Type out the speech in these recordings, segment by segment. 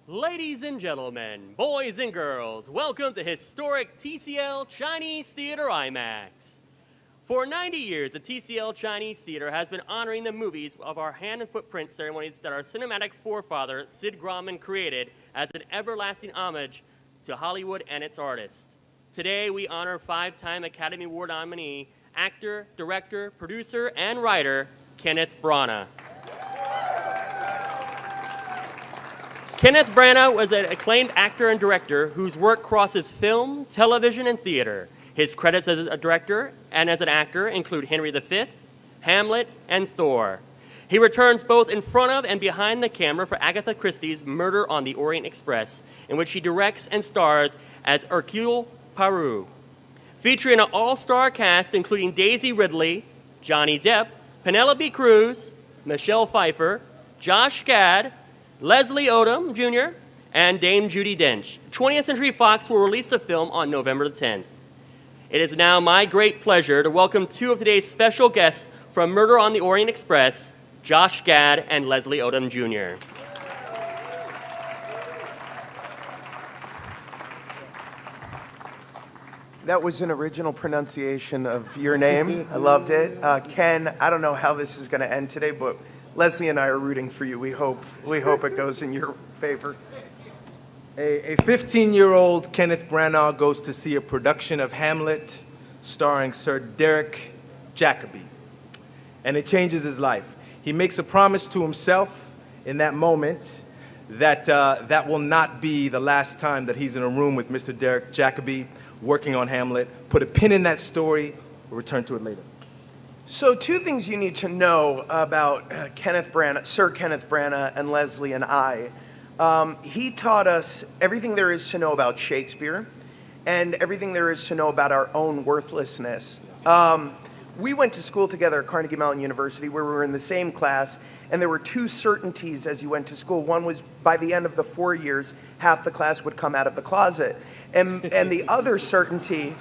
Ladies and gentlemen, boys and girls, welcome to historic TCL Chinese Theater IMAX. For 90 years, the TCL Chinese Theater has been honoring the movies of our hand and footprint ceremonies that our cinematic forefather, Sid Grauman, created as an everlasting homage to Hollywood and its artists. Today, we honor five-time Academy Award nominee, actor, director, producer, and writer, Kenneth Branagh. Kenneth Branagh was an acclaimed actor and director whose work crosses film, television, and theater. His credits as a director and as an actor include Henry V, Hamlet, and Thor. He returns both in front of and behind the camera for Agatha Christie's Murder on the Orient Express, in which he directs and stars as Hercule Poirot. Featuring an all-star cast including Daisy Ridley, Johnny Depp, Penelope Cruz, Michelle Pfeiffer, Josh Gad, Leslie Odom Jr., and Dame Judi Dench. 20th Century Fox will release the film on November the 10th. It is now my great pleasure to welcome two of today's special guests from Murder on the Orient Express, Josh Gad and Leslie Odom Jr. That was an original pronunciation of your name. I loved it. Ken, I don't know how this is going to end today, but Leslie and I are rooting for you. We hope it goes in your favor. A 15-year-old Kenneth Branagh goes to see a production of Hamlet starring Sir Derek Jacobi, and it changes his life. He makes a promise to himself in that moment that that will not be the last time that he's in a room with Mr. Derek Jacobi working on Hamlet. Put a pin in that story. We'll return to it later. So, two things you need to know about Sir Kenneth Branagh and Leslie and I. He taught us everything there is to know about Shakespeare and everything there is to know about our own worthlessness. We went to school together at Carnegie Mellon University where we were in the same class, and there were two certainties as you went to school. One was by the end of the 4 years, half the class would come out of the closet. And the other certainty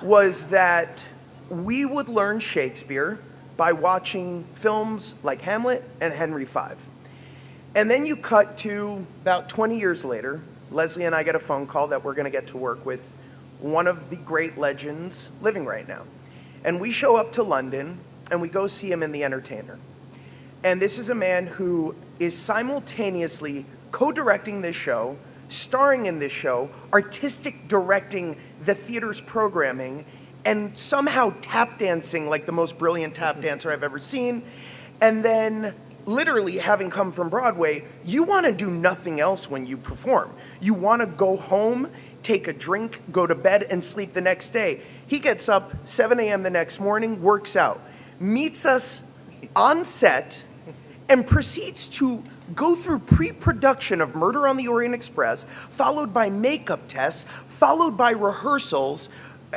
was that we would learn Shakespeare by watching films like Hamlet and Henry V. And then you cut to about 20 years later, Leslie and I get a phone call that we're going to get to work with one of the great legends living right now. And we show up to London and we go see him in The Entertainer. And this is a man who is simultaneously co-directing this show, starring in this show, artistic directing the theater's programming, and somehow tap dancing like the most brilliant tap dancer I've ever seen. And then, literally, having come from Broadway, you want to do nothing else when you perform. You want to go home, take a drink, go to bed, and sleep the next day. He gets up 7 a.m. the next morning, works out, meets us on set, and proceeds to go through pre-production of Murder on the Orient Express, followed by makeup tests, followed by rehearsals,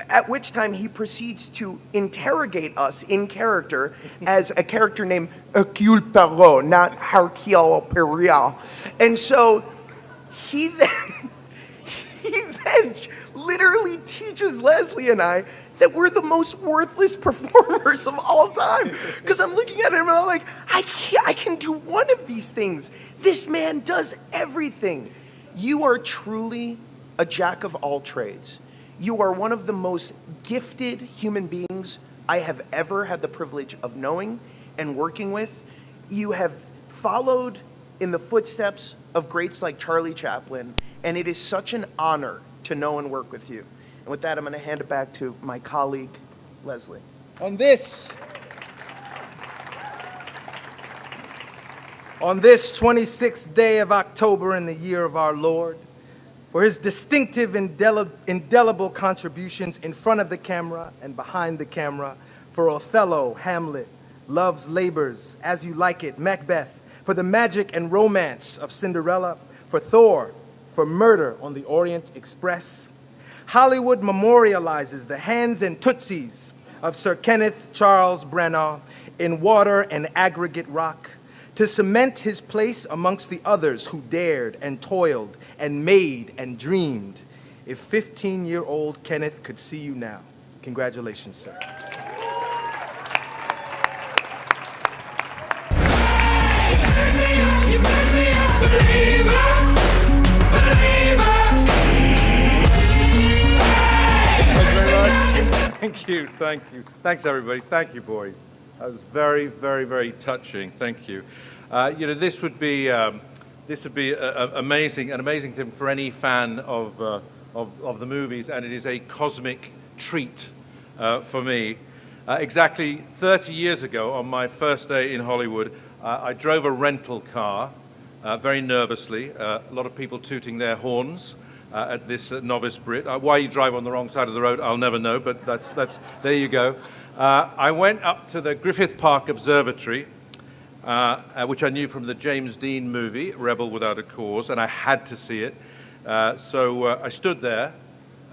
at which time he proceeds to interrogate us in character as a character named Hercule Poirot, not Hercule Poirot. And so he then literally teaches Leslie and I that we're the most worthless performers of all time. Because I'm looking at him and I'm like, I can do one of these things. This man does everything. You are truly a jack of all trades. You are one of the most gifted human beings I have ever had the privilege of knowing and working with. You have followed in the footsteps of greats like Charlie Chaplin, and it is such an honor to know and work with you. And with that, I'm going to hand it back to my colleague, Leslie. On this 26th day of October in the year of our Lord, for his distinctive, indelible contributions in front of the camera and behind the camera, for Othello, Hamlet, Love's Labors, As You Like It, Macbeth, for the magic and romance of Cinderella, for Thor, for Murder on the Orient Express. Hollywood memorializes the hands and tootsies of Sir Kenneth Charles Branagh in Water and Aggregate Rock to cement his place amongst the others who dared and toiled and made and dreamed. If 15-year-old Kenneth could see you now. Congratulations, sir. You make me a believer. Thank you, thank you. Thanks, everybody. Thank you, boys. That was very, very, very touching. Thank you. This would be an amazing thing for any fan of the movies, and it is a cosmic treat for me. Exactly 30 years ago, on my first day in Hollywood, I drove a rental car very nervously. A lot of people tooting their horns at this novice Brit. Why you drive on the wrong side of the road, I'll never know, but that's there you go. I went up to the Griffith Park Observatory, which I knew from the James Dean movie, Rebel Without a Cause, and I had to see it. So I stood there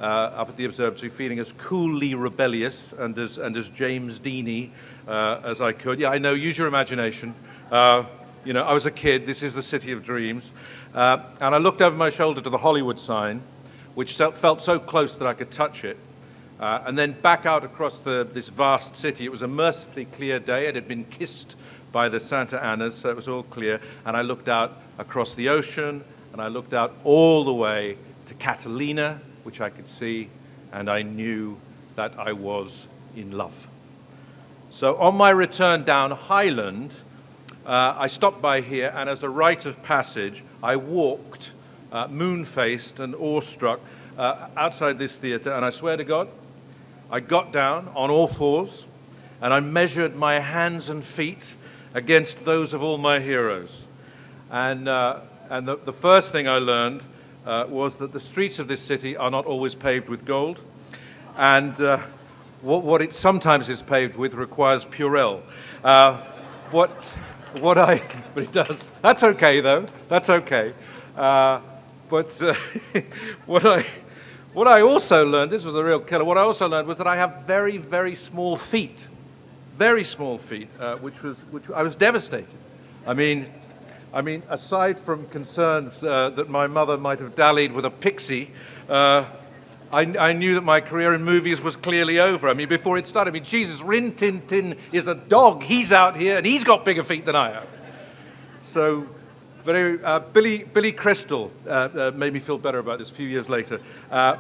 up at the observatory, feeling as coolly rebellious and as James Deany as I could. Yeah, I know. Use your imagination. I was a kid. This is the city of dreams, and I looked over my shoulder to the Hollywood sign, which felt so close that I could touch it. And then back out across this vast city. It was a mercifully clear day. It had been kissed by the Santa Anas, so it was all clear. And I looked out across the ocean, and I looked out all the way to Catalina, which I could see, and I knew that I was in love. So on my return down Highland, I stopped by here, and as a rite of passage, I walked, moon-faced and awestruck, outside this theater, and I swear to God, I got down on all fours, and I measured my hands and feet against those of all my heroes. And the first thing I learned was that the streets of this city are not always paved with gold, and what it sometimes is paved with requires Purell. But it does. That's okay, though. That's okay. What I also learned, this was a real killer, what I also learned was that I have very, very small feet. Very small feet, which I was devastated. I mean, aside from concerns that my mother might have dallied with a pixie, I knew that my career in movies was clearly over. I mean, before it started, Jesus, Rin Tin Tin is a dog. He's out here, and he's got bigger feet than I have. So, Billy Crystal made me feel better about this a few years later,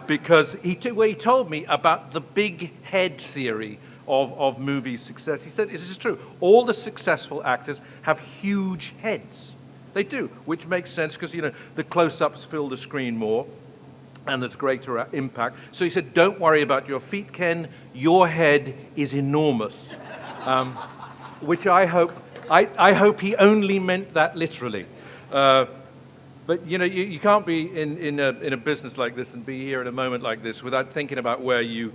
because he told me about the big head theory of movie success. He said, this is true, all the successful actors have huge heads. They do, which makes sense because, the close-ups fill the screen more, and there's greater impact. So he said, don't worry about your feet, Ken. Your head is enormous, which I hope he only meant that literally. But you can't be in a business like this and be here at a moment like this without thinking about where you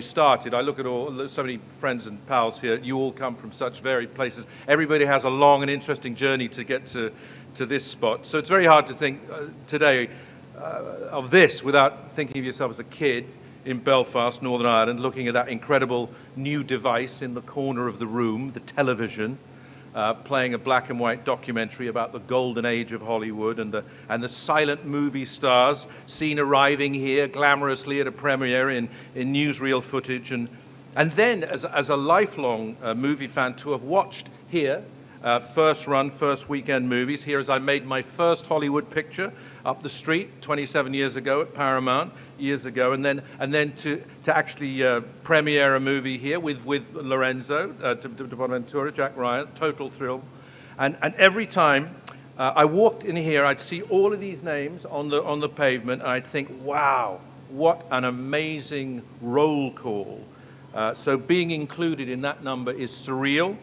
started. I look at so many friends and pals here. You all come from such varied places. Everybody has a long and interesting journey to get to this spot. So it's very hard to think today of this without thinking of yourself as a kid in Belfast, Northern Ireland, looking at that incredible new device in the corner of the room, the television. Playing a black and white documentary about the golden age of Hollywood and the silent movie stars seen arriving here glamorously at a premiere in newsreel footage, and then as a lifelong movie fan to have watched here first weekend movies here as I made my first Hollywood picture up the street 27 years ago at Paramount years ago, and then to actually premiere a movie here with Lorenzo, de Bonaventura, Jack Ryan, total thrill. And every time I walked in here, I'd see all of these names on the pavement, and I'd think, wow, what an amazing roll call. So being included in that number is surreal,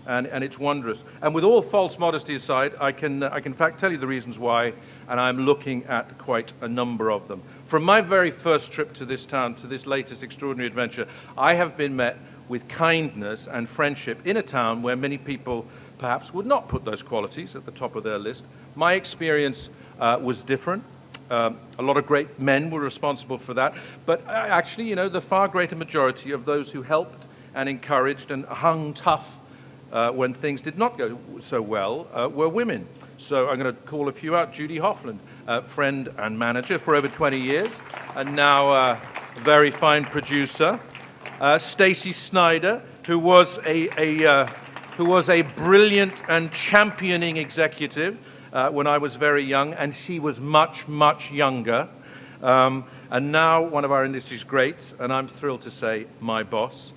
and it's wondrous. And with all false modesty aside, I can in fact tell you the reasons why, and I'm looking at quite a number of them. From my very first trip to this town, to this latest extraordinary adventure, I have been met with kindness and friendship in a town where many people perhaps would not put those qualities at the top of their list. My experience was different. A lot of great men were responsible for that. But actually, the far greater majority of those who helped and encouraged and hung tough when things did not go so well were women. So I'm going to call a few out. Judy Hoffland, friend and manager for over 20 years, and now a very fine producer. Stacey Snyder, who was a brilliant and championing executive when I was very young, and she was much, much younger. and now one of our industry's greats, and I'm thrilled to say my boss,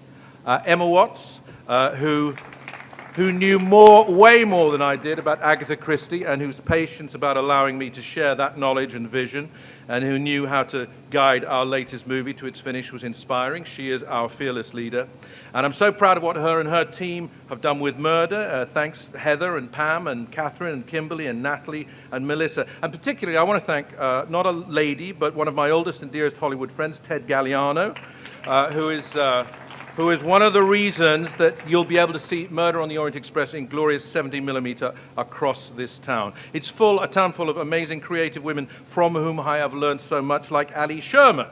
Emma Watts, who knew way more than I did about Agatha Christie, and whose patience about allowing me to share that knowledge and vision, and who knew how to guide our latest movie to its finish was inspiring. She is our fearless leader. And I'm so proud of what her and her team have done with Murder. Thanks Heather and Pam and Catherine and Kimberly and Natalie and Melissa. And particularly I want to thank not a lady, but one of my oldest and dearest Hollywood friends, Ted Galliano, who is one of the reasons that you'll be able to see Murder on the Orient Express in glorious 70mm across this town. It's a town full of amazing creative women from whom I have learned so much, like Ali Sherman,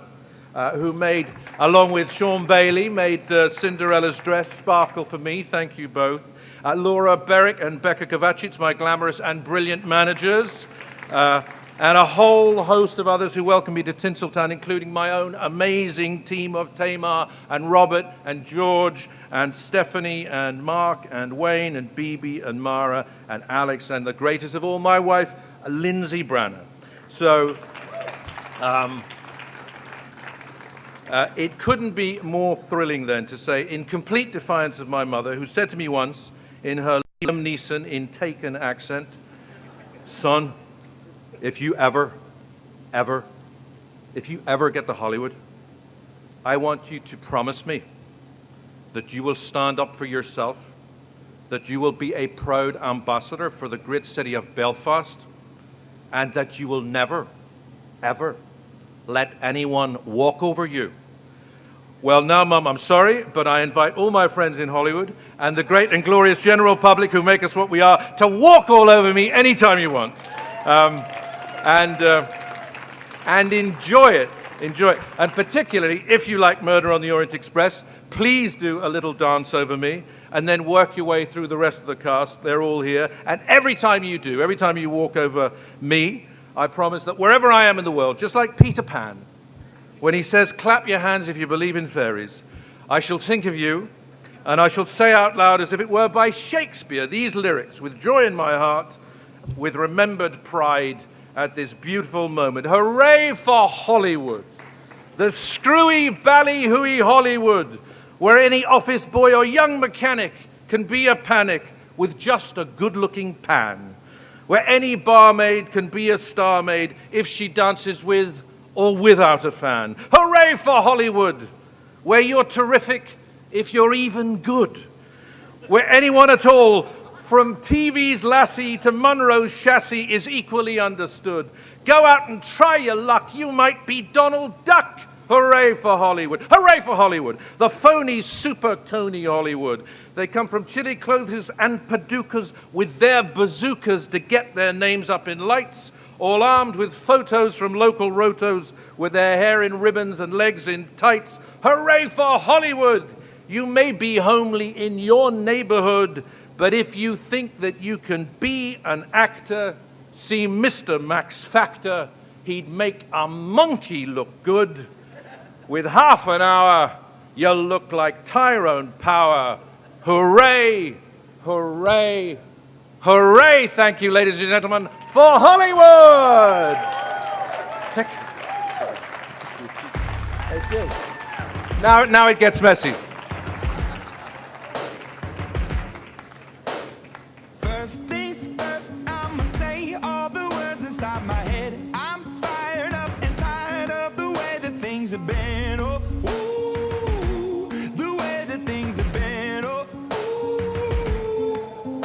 who made, along with Sean Bailey, made Cinderella's dress sparkle for me. Thank you both. Laura Berrick and Becca Kovacic, my glamorous and brilliant managers. And a whole host of others who welcome me to Tinseltown, including my own amazing team of Tamar and Robert and George and Stephanie and Mark and Wayne and Bibi and Mara and Alex and the greatest of all, my wife, Lindsay Branagh. So it couldn't be more thrilling then to say, in complete defiance of my mother, who said to me once in her Liam Neeson in Taken accent, "Son, if you ever get to Hollywood, I want you to promise me that you will stand up for yourself, that you will be a proud ambassador for the great city of Belfast, and that you will never, ever let anyone walk over you." Well, now, Mum, I'm sorry, but I invite all my friends in Hollywood and the great and glorious general public who make us what we are to walk all over me anytime you want. And enjoy it. And particularly, if you like Murder on the Orient Express, please do a little dance over me, and then work your way through the rest of the cast. They're all here. And every time you walk over me, I promise that wherever I am in the world, just like Peter Pan, when he says, "Clap your hands if you believe in fairies," I shall think of you, and I shall say out loud, as if it were by Shakespeare, these lyrics, with joy in my heart, with remembered pride, at this beautiful moment. Hooray for Hollywood, the screwy, ballyhooey Hollywood, where any office boy or young mechanic can be a panic with just a good-looking pan, where any barmaid can be a star maid if she dances with or without a fan. Hooray for Hollywood, where you're terrific if you're even good, where anyone at all, from TV's Lassie to Monroe's chassis, is equally understood. Go out and try your luck. You might be Donald Duck. Hooray for Hollywood. Hooray for Hollywood. The phony, super coney Hollywood. They come from chili clothes and paducas with their bazookas to get their names up in lights, all armed with photos from local rotos with their hair in ribbons and legs in tights. Hooray for Hollywood. You may be homely in your neighborhood, but if you think that you can be an actor, see Mr. Max Factor. He'd make a monkey look good. With half an hour, you'll look like Tyrone Power. Hooray, hooray, hooray. Thank you, ladies and gentlemen, for Hollywood. Now it gets messy. First things first, I'ma say all the words inside my head. I'm fired up and tired of the way that things have been. Oh, ooh, the way that things have been. Oh, ooh.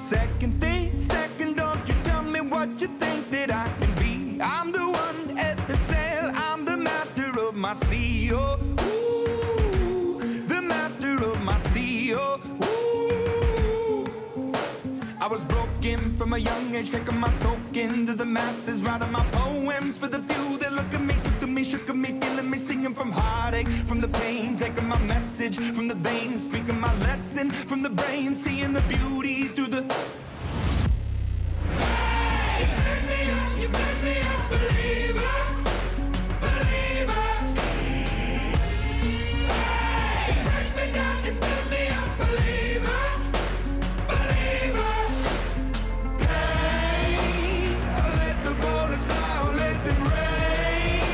Second thing, second, don't you tell me what you think that I can be. I'm the one at the sail, I'm the master of my sea. Oh, ooh, the master of my sea. Oh, I was broken from a young age, taking my soak into the masses, writing my poems for the few that look at me, took to me, shook at me, feeling me, singing from heartache, from the pain, taking my message from the veins, speaking my lesson from the brain, seeing the beauty through the... Hey, you made me a believer, believer. Hey, break me down, you made me a believer, believer. Let the bullets fly, let them rain.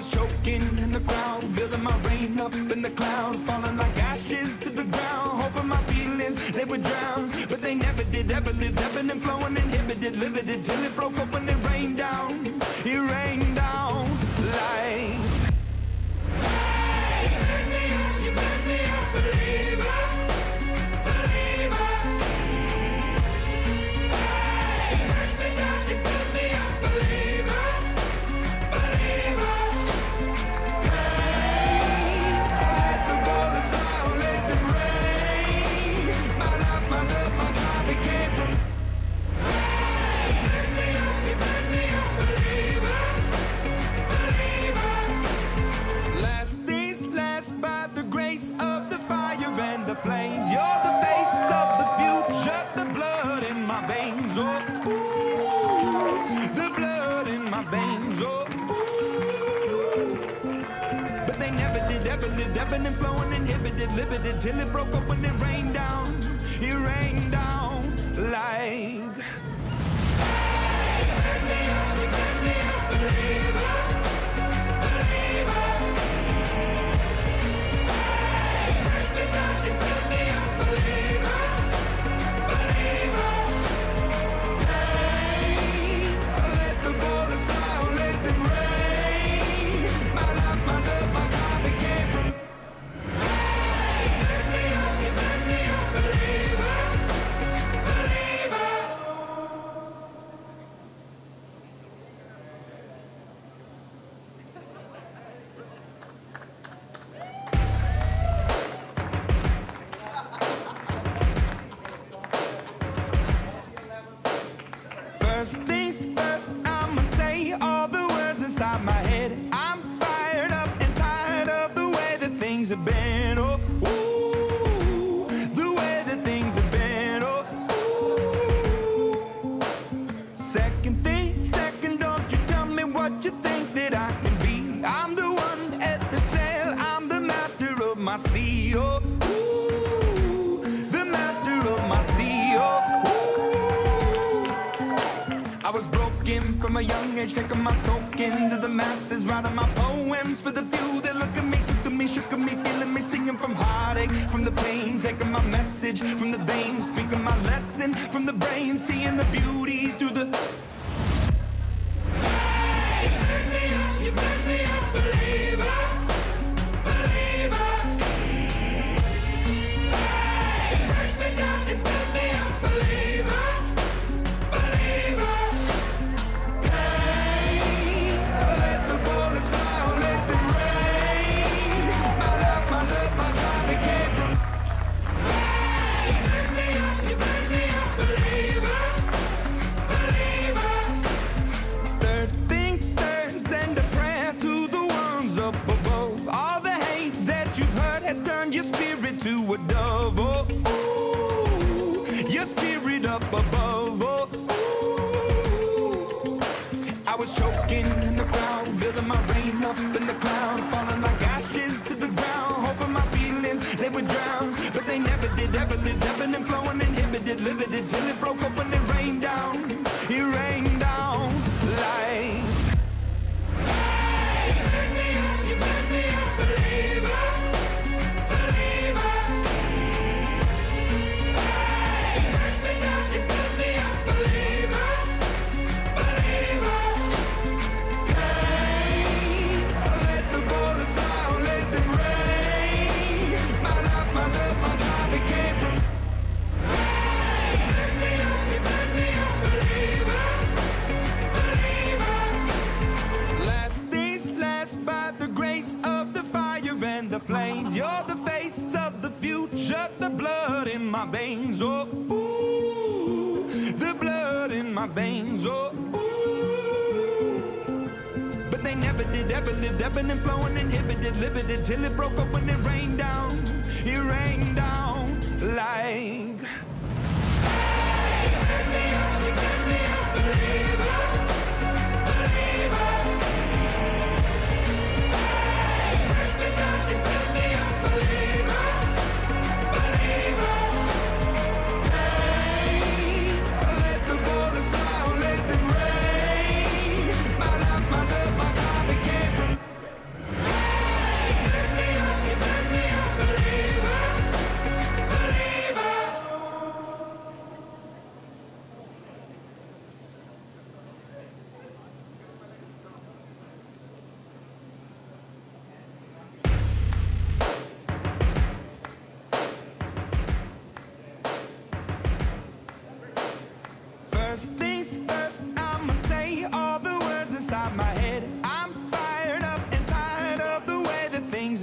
was choking in the crowd, building my rain up in the cloud, falling like ashes to the ground, hoping my feelings, they would drown. But they never did, ever lived, ebbing and flowing, inhibited, limited, till it broke up when it rained down. It rained down like... Hey, you make me a believer, believer. Hey, you make me down, you make me a believer, believer. Hey, let the bullets fly, let them rain. My life, my love, my God, it came from... Hey, you make me a believer, believer. Last days last by the grace of the fire and the flames. You're the face of the future, the blood in my veins. Oh, ooh, the blood in my veins. Oh, ooh. But they never did, ever lived, ebbing and flowing, inhibited, limited, till it broke up when it rained down. It rained down like... Hey, you make me a believer, believer. First things first, I'ma say all the words inside my head. I'm fired up and tired of the way that things have been. Oh, ooh, the way that things have been. Oh, ooh. Second thing, second, don't you tell me what you think that I can be. I'm the one at the sail, I'm the master of my sea. Oh, ooh, the master of my sea. Oh, I was broken from a young age, taking my soak into the masses, writing my poems for the few that look at me, took to me, shook at me, feeling me, singing from heartache, from the pain, taking my message from the veins, speaking my lesson from the brain, seeing the beauty through the... Hey, you make me a believer, believer. Hey, you make me down, you make me a believer, believer. Your spirit to a dove, oh, ooh, your spirit up above, oh, ooh. I was choking in the crowd, building my rain up in the cloud, falling like ashes to the ground, hoping my feelings, they would drown. But they never did, ever lived, ebbing and flowing, inhibited, limited, till it broke up when it rained down. It rained down like... Hey, you make me a believer, believer. Hey, you make me down, you make me a believer, believer. Hey, let the bullets fly, let them rain. My life, my love, my God, it came from... Hey, you make me a believer, believer. Last days last by the grace of the fire and the flames. You're the face of the future, the blood in my veins. Oh, ooh, the blood in my veins. Oh, ooh. But they never did, ever lived, ebbing and flowing, inhibited, limited, till it broke up when it rained down. It rained down like... Hey, you make me a believer, believer. Hey, you make me down, you make me a believer, believer. Hey, let the bullets fly, let them rain. My life, my love, my God, it came from...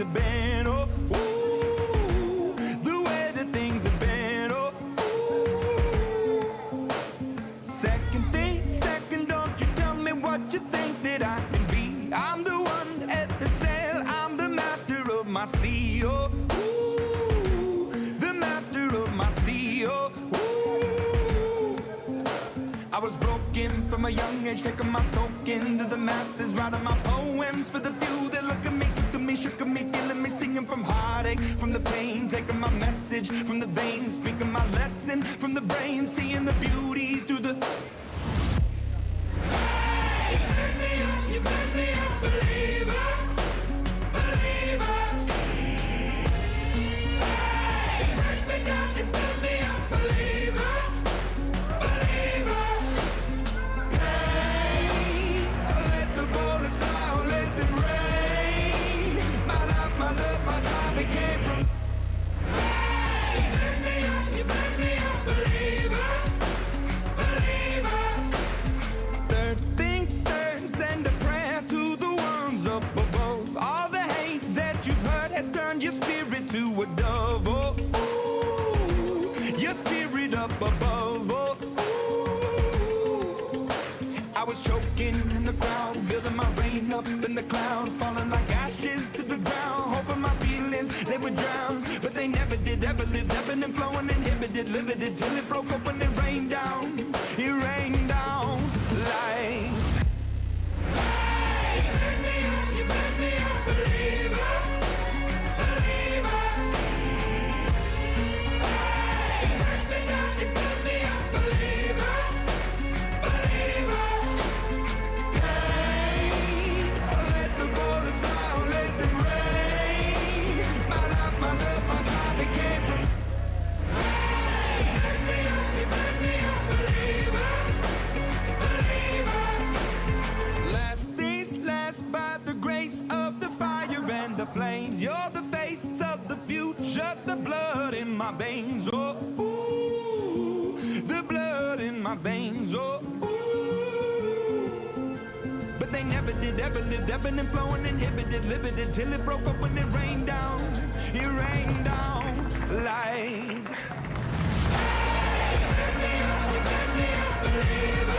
have been. Oh, ooh, the way that things have been. Oh, ooh. Second, don't you tell me what you think that I can be. I'm the one at the sail, I'm the master of my sea. Oh, ooh, the master of my sea. Oh, ooh. I was broken from a young age, taking my soak into the masses, writing my poems for the few that look at me, took to me, shook at me, feeling me, singing from heartache, from the pain, taking my message from the veins, speaking my lesson from the brain, seeing the beauty through the... Hey, you burn me up, believer, believer. Hey, you burn me down, you burn me up, believer, believer. Hey, let the bullets fly, let them rain. My life, my love, my time, it came from... Hey, you burn me up, believer, believer. Third things third, send a prayer to the ones up above. All the hate that you've heard has turned your spirit to a dove. Oh, ooh, your spirit up above. Oh, ooh. I was choking in the crowd, building my rain up in the cloud, falling like ashes to the ground, hoping my feelings they would drown, but they never did. Ever lived, ebbing and flowing, inhibited, limited, till it broke up and it rained down. It rained down like... Hey, you burn me up, believer, believer. Hey, you burn me down, you burn me up, believer, believer. Hey, let the bullets fly, let them rain. My life, my love, my time, it came from... Hey, you burn me up, believer, believer. Last things last, by the grace of the fire and the flames. You're the face of the future, the blood in my veins. Oh, ooh, the blood in my veins. Oh, ooh. But they never did, ever lived, ebbing and flowing, inhibited, limited, till it broke up when it rained down. It rained down like... Hey, you burn me up, believer.